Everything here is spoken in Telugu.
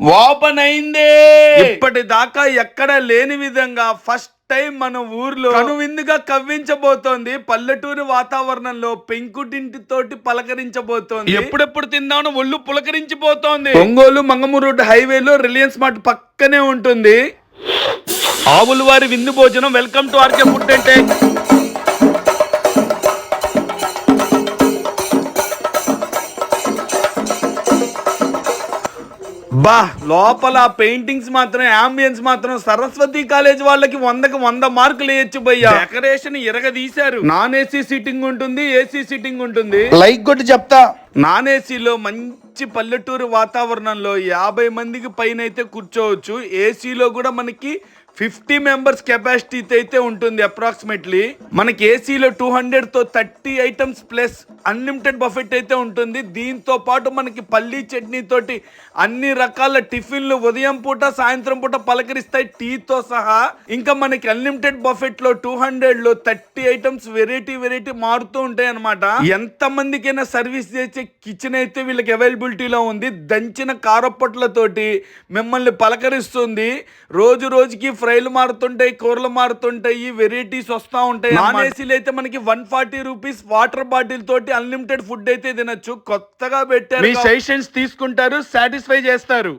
ఓపెన్ అయింది. ఇప్పటిదాకా ఎక్కడ లేని విధంగా ఫస్ట్ టైం మన ఊర్లో కనువిందుగా కవ్వించబోతోంది. పల్లెటూరు వాతావరణంలో పెంకుటింటితోటి పలకరించబోతోంది. ఎప్పుడెప్పుడు తిందామని ఒళ్ళు పులకరించిపోతోంది. ఒంగోలు మంగమూరు రోడ్డు హైవేలో రిలయన్స్ మార్ట్ పక్కనే ఉంటుంది. ఆవుల వారి విందు భోజనం. Welcome to RK food and take. బా లోపల పెయింటింగ్స్ మాత్రం, అంబియన్స్ మాత్రం సరస్వతి కాలేజ్ వాళ్ళకి 100కి 100 మార్కులు వేయచ్చు భయ్యా. డెకరేషన్ ఇరగదీశారు. నాన్ ఏసీ సీటింగ్ ఉంటుంది, ఏసీ సీటింగ్ ఉంటుంది. లైక్ కొట్టి చెప్తా. నాన్ ఏసీలో మంచి పల్లెటూరు వాతావరణంలో 50 మందికి పైన అయితే కూర్చోవచ్చు. ఏసీలో కూడా మనకి 50 మెంబర్స్ కెపాసిటీ అయితే ఉంటుంది అప్రాక్సిమేట్లీ. మనకి ఏసీలో 200 తో 30 ఐటమ్స్ ప్లస్ అన్లిమిటెడ్ బఫెట్ అయితే ఉంటుంది. దీంతో పాటు మనకి పల్లీ చట్నీ తోటి అన్ని రకాల టిఫిన్లు ఉదయం పూట సాయంత్రం పూట పలకరిస్తాయి, టీతో సహా. ఇంకా మనకి అన్లిమిటెడ్ బఫెట్ లో 200లో 30 ఐటమ్స్ వెరైటీ మారుతూ ఉంటాయి అనమాట. ఎంత మందికైనా సర్వీస్ చేసే కిచెన్ అయితే వీళ్ళకి అవైలబిలిటీలో ఉంది. దంచిన కారపొట్లతోటి మిమ్మల్ని పలకరిస్తుంది. రోజుకి ఫ్రైలు మారుతుంటాయి, కూరలు మారుతుంటాయి, వెరైటీస్ వస్తూ ఉంటాయి. నాన్ ఏసీలు అయితే మనకి 140 రూపీస్ వాటర్ బాటిల్ తోటి అన్లిమిటెడ్ ఫుడ్ అయితే తినొచ్చు. కొత్తగా పెట్టారు. మీ సజెషన్స్ తీసుకుంటారు, సాటిస్ఫై చేస్తారు.